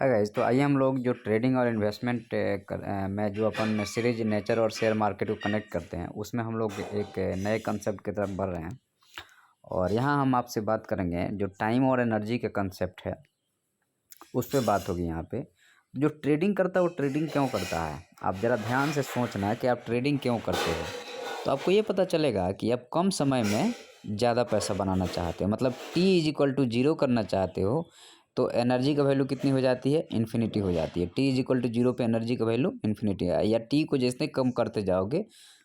Hi guys, तो आइए हम लोग जो ट्रेडिंग और इन्वेस्टमेंट में जो अपन सीरीज नेचर और शेयर मार्केट को कनेक्ट करते हैं, उसमें हम लोग एक नए कंसेप्ट की तरफ बढ़ रहे हैं। और यहाँ हम आपसे बात करेंगे जो टाइम और एनर्जी का कंसेप्ट है, उस पर बात होगी यहाँ पे। जो ट्रेडिंग करता है वो ट्रेडिंग क्यों करता है, आप ज़रा ध्यान से सोचना है कि आप ट्रेडिंग क्यों करते हो। तो आपको ये पता चलेगा कि आप कम समय में ज़्यादा पैसा बनाना चाहते हो, मतलब T=0 करना चाहते हो। तो एनर्जी का वैल्यू कितनी हो जाती है, इन्फिनिटी हो जाती है। T=0 पे एनर्जी का वैल्यू इन्फिनिटी है, या टी को जितने कम करते जाओगे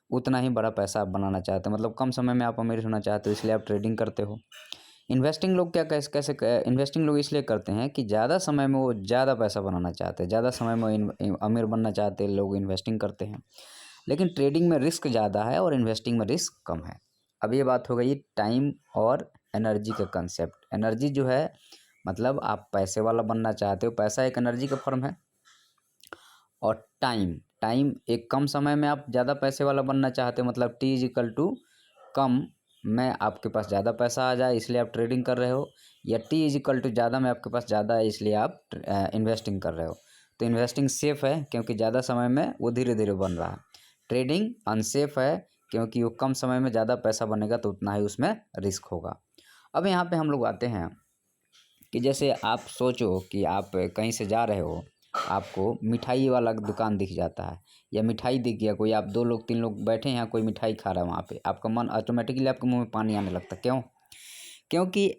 उतना ही बड़ा पैसा आप बनाना चाहते हो, मतलब कम समय में आप अमीर होना चाहते हो, इसलिए आप ट्रेडिंग करते हो। इन्वेस्टिंग लोग क्या कैसे कैसे इन्वेस्टिंग लोग इसलिए करते हैं कि ज़्यादा समय में वो ज़्यादा पैसा बनाना चाहते हैं, ज़्यादा समय में अमीर बनना चाहते हैं लोग, इन्वेस्टिंग करते हैं। लेकिन ट्रेडिंग में रिस्क ज़्यादा है और इन्वेस्टिंग में रिस्क कम है। अब ये बात हो गई टाइम और एनर्जी का कंसेप्ट। एनर्जी जो है मतलब आप पैसे वाला बनना चाहते हो, पैसा एक एनर्जी का फॉर्म है। और टाइम टाइम एक कम समय में आप ज़्यादा पैसे वाला बनना चाहते हो, मतलब T= कम में आपके पास ज़्यादा पैसा आ जाए इसलिए आप ट्रेडिंग कर रहे हो, या T= ज़्यादा में आपके पास ज़्यादा है इसलिए आप इन्वेस्टिंग कर रहे हो। तो इन्वेस्टिंग सेफ़ है क्योंकि ज़्यादा समय में वो धीरे धीरे बन रहा है। ट्रेडिंग अनसेफ है क्योंकि वो कम समय में ज़्यादा पैसा बनेगा तो उतना ही उसमें रिस्क होगा। अब यहाँ पे हम लोग आते हैं कि जैसे आप सोचो कि आप कहीं से जा रहे हो, आपको मिठाई वाला दुकान दिख जाता है, या मिठाई दिख गया कोई, आप 2 लोग 3 लोग बैठे हैं, कोई मिठाई खा रहा है वहाँ पे, आपका मन ऑटोमेटिकली आपके मुंह में पानी आने लगता है। क्यों? क्योंकि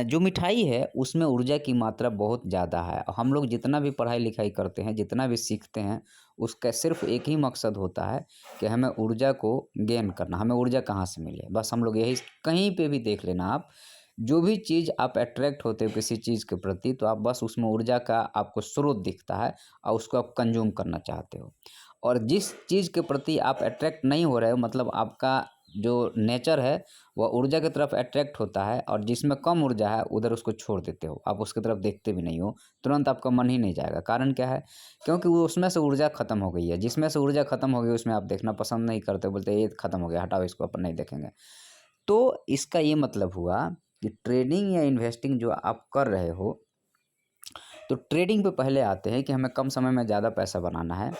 जो मिठाई है उसमें ऊर्जा की मात्रा बहुत ज़्यादा है। हम लोग जितना भी पढ़ाई लिखाई करते हैं, जितना भी सीखते हैं, उसका सिर्फ एक ही मकसद होता है कि हमें ऊर्जा को गेन करना, हमें ऊर्जा कहाँ से मिले, बस हम लोग यही। कहीं पे भी देख लेना आप, जो भी चीज़ आप अट्रैक्ट होते हो किसी चीज़ के प्रति, तो आप बस उसमें ऊर्जा का आपको स्रोत दिखता है और उसको आप कंज्यूम करना चाहते हो। और जिस चीज़ के प्रति आप अट्रैक्ट नहीं हो रहे हो, मतलब आपका जो नेचर है वह ऊर्जा की तरफ अट्रैक्ट होता है, और जिसमें कम ऊर्जा है उधर उसको छोड़ देते हो, आप उसकी तरफ देखते भी नहीं हो, तुरंत आपका मन ही नहीं जाएगा। कारण क्या है? क्योंकि वो उसमें से ऊर्जा खत्म हो गई है। जिसमें से ऊर्जा खत्म हो गई उसमें आप देखना पसंद नहीं करते, बोलते ये खत्म हो गया, हटाओ इसको, अपन नहीं देखेंगे। तो इसका ये मतलब हुआ कि ट्रेडिंग या इन्वेस्टिंग जो आप कर रहे हो, तो ट्रेडिंग पे पहले आते हैं कि हमें कम समय में ज़्यादा पैसा बनाना है।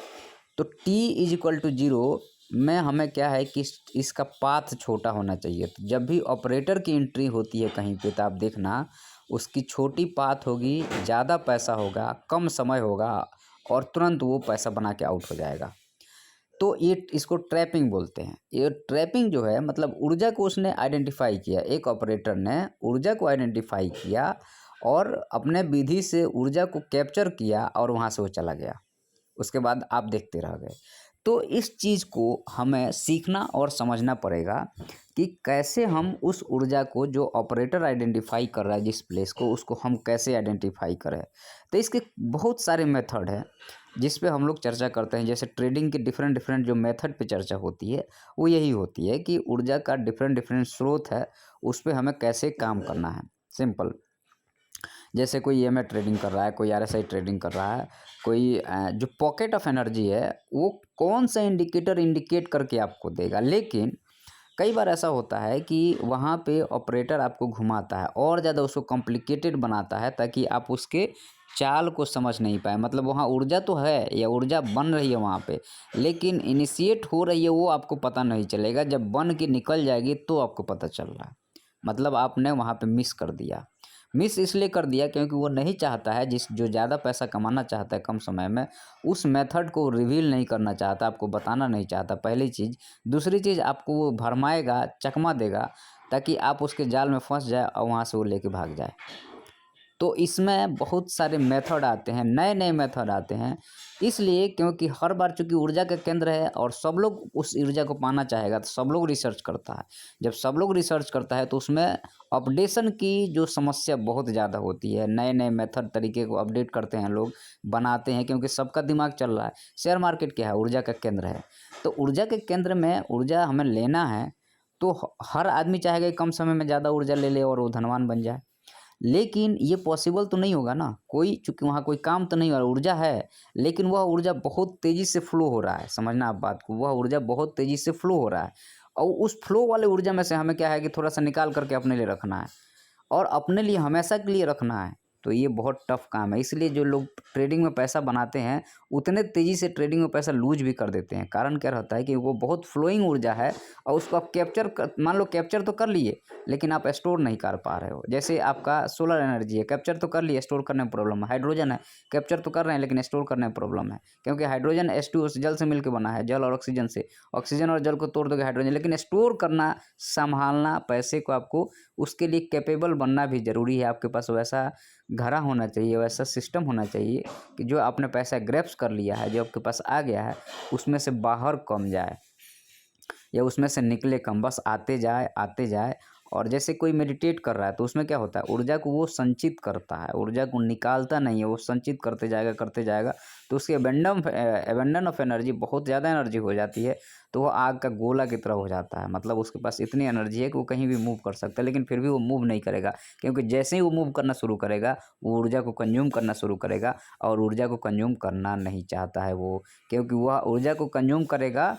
तो T=0 में हमें क्या है कि इसका पाथ छोटा होना चाहिए। तो जब भी ऑपरेटर की एंट्री होती है कहीं पे, तो आप देखना उसकी छोटी पाथ होगी, ज़्यादा पैसा होगा, कम समय होगा, और तुरंत वो पैसा बना के आउट हो जाएगा। तो ये इसको ट्रैपिंग बोलते हैं। ये ट्रैपिंग जो है मतलब ऊर्जा को उसने आइडेंटिफाई किया, एक ऑपरेटर ने ऊर्जा को आइडेंटिफाई किया और अपने विधि से ऊर्जा को कैप्चर किया और वहाँ से वो चला गया। उसके बाद आप देखते रह गए। तो इस चीज़ को हमें सीखना और समझना पड़ेगा कि कैसे हम उस ऊर्जा को, जो ऑपरेटर आइडेंटिफाई कर रहा है जिस प्लेस को, उसको हम कैसे आइडेंटिफाई करें। तो इसके बहुत सारे मेथड हैं जिस पे हम लोग चर्चा करते हैं। जैसे ट्रेडिंग के डिफरेंट डिफरेंट जो मेथड पे चर्चा होती है, वो यही होती है कि ऊर्जा का डिफरेंट डिफरेंट स्रोत है, उस पे हमें कैसे काम करना है। सिंपल, जैसे कोई ईएमए ट्रेडिंग कर रहा है, कोई आरएसआई ट्रेडिंग कर रहा है, कोई जो पॉकेट ऑफ एनर्जी है वो कौन सा इंडिकेटर इंडिकेट करके आपको देगा। लेकिन कई बार ऐसा होता है कि वहाँ पे ऑपरेटर आपको घुमाता है और ज़्यादा उसको कॉम्प्लिकेटेड बनाता है, ताकि आप उसके चाल को समझ नहीं पाए। मतलब वहाँ ऊर्जा तो है या ऊर्जा बन रही है वहाँ पे, लेकिन इनिशिएट हो रही है वो आपको पता नहीं चलेगा, जब बन के निकल जाएगी तो आपको पता चल रहा है। मतलब आपने वहाँ पे मिस कर दिया। मिस इसलिए कर दिया क्योंकि वो नहीं चाहता है, जो ज़्यादा पैसा कमाना चाहता है कम समय में, उस मेथड को रिवील नहीं करना चाहता, आपको बताना नहीं चाहता, पहली चीज़। दूसरी चीज़, आपको वो भरमाएगा, चकमा देगा, ताकि आप उसके जाल में फंस जाए और वहाँ से वो लेके भाग जाए। तो इसमें बहुत सारे मेथड आते हैं, नए नए मेथड आते हैं, इसलिए क्योंकि हर बार चूंकि ऊर्जा का केंद्र है और सब लोग उस ऊर्जा को पाना चाहेगा, तो सब लोग रिसर्च करता है। जब सब लोग रिसर्च करता है तो उसमें अपडेशन की जो समस्या बहुत ज़्यादा होती है। नए नए मेथड तरीके को अपडेट करते हैं लोग, बनाते हैं, क्योंकि सबका दिमाग चल रहा है। शेयर मार्केट क्या है? ऊर्जा का केंद्र है। तो ऊर्जा के केंद्र में ऊर्जा हमें लेना है, तो हर आदमी चाहेगा कि कम समय में ज़्यादा ऊर्जा ले ले और वो धनवान बन जाए। लेकिन ये पॉसिबल तो नहीं होगा ना, कोई चूँकि वहाँ कोई काम तो नहीं हो रहा, ऊर्जा है, लेकिन वह ऊर्जा बहुत तेज़ी से फ्लो हो रहा है, समझना आप बात को, वह ऊर्जा बहुत तेज़ी से फ्लो हो रहा है, और उस फ्लो वाले ऊर्जा में से हमें क्या है कि थोड़ा-सा निकाल कर के अपने लिए रखना है, और अपने लिए हमेशा के लिए रखना है। तो ये बहुत टफ काम है। इसलिए जो लोग ट्रेडिंग में पैसा बनाते हैं उतने तेज़ी से ट्रेडिंग में पैसा लूज भी कर देते हैं। कारण क्या रहता है कि वो बहुत फ्लोइंग ऊर्जा है और उसको आप मान लो कैप्चर तो कर लिए, लेकिन आप स्टोर नहीं कर पा रहे हो। जैसे आपका सोलर एनर्जी है, कैप्चर तो कर लिए, स्टोर करने में प्रॉब्लम है। हाइड्रोजन है, कैप्चर तो कर रहे हैं लेकिन स्टोर करने में प्रॉब्लम है, क्योंकि हाइड्रोजन H2O जल से मिलकर बना है, जल और ऑक्सीजन से। ऑक्सीजन और जल को तोड़ दोगे हाइड्रोजन, लेकिन स्टोर करना, संभालना पैसे को, आपको उसके लिए कैपेबल बनना भी ज़रूरी है। आपके पास वैसा घड़ा होना चाहिए, वैसा सिस्टम होना चाहिए कि जो आपने पैसा ग्रैब्स कर लिया है, जो आपके पास आ गया है, उसमें से बाहर कम जाए या उसमें से निकले कम, बस आते जाए आते जाए। और जैसे कोई मेडिटेट कर रहा है तो उसमें क्या होता है, ऊर्जा को वो संचित करता है, ऊर्जा को निकालता नहीं है, वो संचित करते जाएगा। तो उसकी एबंडन ऑफ एनर्जी बहुत ज़्यादा एनर्जी हो जाती है, तो वो आग का गोला की तरह हो जाता है। मतलब उसके पास इतनी एनर्जी है कि वो कहीं भी मूव कर सकता है, लेकिन फिर भी वो मूव नहीं करेगा, क्योंकि जैसे ही वो मूव करना शुरू करेगा वो ऊर्जा को कंज्यूम करना शुरू करेगा, और ऊर्जा को कंज्यूम करना नहीं चाहता है वो, क्योंकि वह ऊर्जा को कंज्यूम करेगा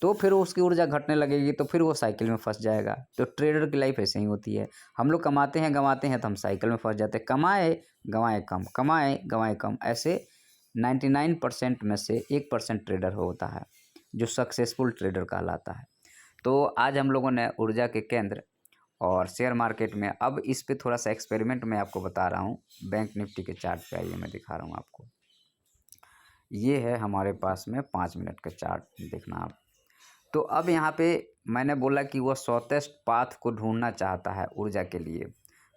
तो फिर उसकी ऊर्जा घटने लगेगी, तो फिर वो साइकिल में फंस जाएगा। तो ट्रेडर की लाइफ ऐसे ही होती है। हम लोग कमाते हैं गंवाते हैं, तो हम साइकिल में फंस जाते हैं। कमाए गंवाए कम, कमाए गंवाए कम, ऐसे 99% में से 1% ट्रेडर होता है जो सक्सेसफुल ट्रेडर कहलाता है। तो आज हम लोगों ने ऊर्जा के केंद्र और शेयर मार्केट में, अब इस पे थोड़ा सा एक्सपेरिमेंट मैं आपको बता रहा हूँ। बैंक निफ्टी के चार्ट पे आइए, मैं दिखा रहा हूँ आपको। ये है हमारे पास में 5 मिनट का चार्ट, देखना आप। तो अब यहाँ पे मैंने बोला कि वह शॉर्टेस्ट पाथ को ढूंढना चाहता है ऊर्जा के लिए।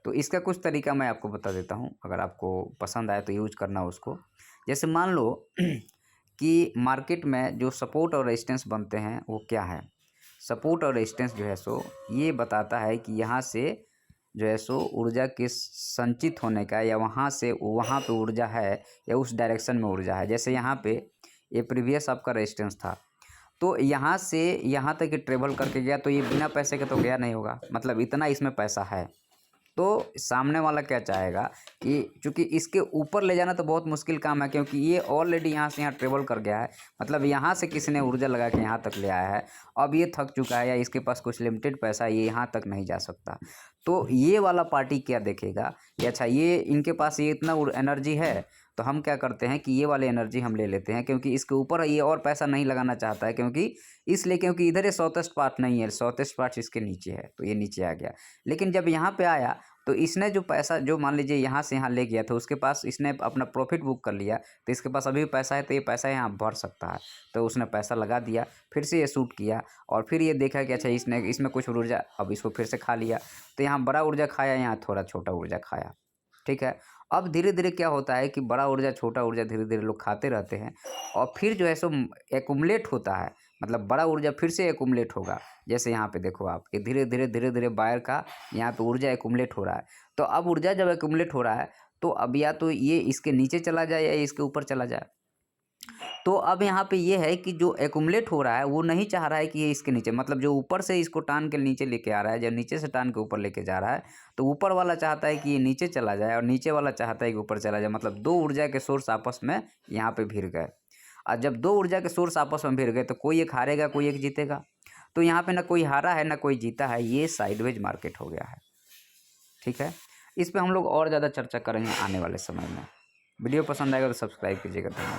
तो इसका कुछ तरीका मैं आपको बता देता हूँ, अगर आपको पसंद आए तो यूज करना उसको। जैसे मान लो कि मार्केट में जो सपोर्ट और रेजिस्टेंस बनते हैं वो क्या है। सपोर्ट और रेजिस्टेंस जो है सो ये बताता है कि यहाँ से जो है सो ऊर्जा के संचित होने का, या वहाँ से वहाँ पे ऊर्जा है या उस डायरेक्शन में ऊर्जा है। जैसे यहाँ पे ये प्रीवियस आपका रेजिस्टेंस था, तो यहाँ से यहाँ तक ये ट्रेवल करके गया, तो ये बिना पैसे के तो गया नहीं होगा, मतलब इतना इसमें पैसा है। तो सामने वाला क्या चाहेगा कि चूँकि इसके ऊपर ले जाना तो बहुत मुश्किल काम है, क्योंकि ये ऑलरेडी यहाँ से यहाँ ट्रेवल कर गया है, मतलब यहाँ से किसी ने ऊर्जा लगा के यहाँ तक ले आया है। अब ये थक चुका है या इसके पास कुछ लिमिटेड पैसा है, ये यहाँ तक नहीं जा सकता। तो ये वाला पार्टी क्या देखेगा कि अच्छा ये इनके पास ये इतना एनर्जी है, तो हम क्या करते हैं कि ये वाली एनर्जी हम ले लेते हैं, क्योंकि इसके ऊपर ये और पैसा नहीं लगाना चाहता है, क्योंकि इधर ये शॉर्टेस्ट पार्ट नहीं है, शॉर्टेस्ट पार्ट इसके नीचे है, तो ये नीचे आ गया। लेकिन जब यहाँ पे आया तो इसने जो पैसा, जो मान लीजिए यहाँ से यहाँ ले गया था, उसके पास इसने अपना प्रॉफिट बुक कर लिया, तो इसके पास अभी भी पैसा है, तो ये पैसा यहाँ भर सकता है। तो उसने पैसा लगा दिया, फिर से ये शूट किया, और फिर ये देखा कि अच्छा इसमें कुछ ऊर्जा, अब इसको फिर से खा लिया, तो यहाँ बड़ा ऊर्जा खाया, यहाँ थोड़ा छोटा ऊर्जा खाया, ठीक है। अब धीरे धीरे क्या होता है कि बड़ा ऊर्जा छोटा ऊर्जा धीरे धीरे लोग खाते रहते हैं, और फिर जो है सो एक्युमुलेट होता है, मतलब बड़ा ऊर्जा फिर से एक्युमुलेट होगा। जैसे यहाँ पे देखो आप, ये धीरे धीरे बायर का यहाँ पे ऊर्जा एक्युमुलेट हो रहा है। तो अब ऊर्जा जब एक्युमुलेट हो रहा है, तो अब या तो ये इसके नीचे चला जाए या इसके ऊपर चला जाए। तो अब यहाँ पे ये है कि जो एक्युमुलेट हो रहा है वो नहीं चाह रहा है कि ये इसके नीचे, मतलब जो ऊपर से इसको टान के नीचे लेके आ रहा है, जो नीचे से टान के ऊपर लेके जा रहा है, तो ऊपर वाला चाहता है कि ये नीचे चला जाए और नीचे वाला चाहता है कि ऊपर चला जाए। मतलब दो ऊर्जा के सोर्स आपस में यहाँ पे भिड़ गए, और जब दो ऊर्जा के सोर्स आपस में भिड़ गए तो कोई एक हारेगा, कोई एक जीतेगा। तो यहाँ पे ना कोई हारा है ना कोई जीता है, ये साइडवेज मार्केट हो गया है, ठीक है। इस पर हम लोग और ज़्यादा चर्चा करेंगे आने वाले समय में। वीडियो पसंद आएगा तो सब्सक्राइब कीजिएगा। धन्यवाद।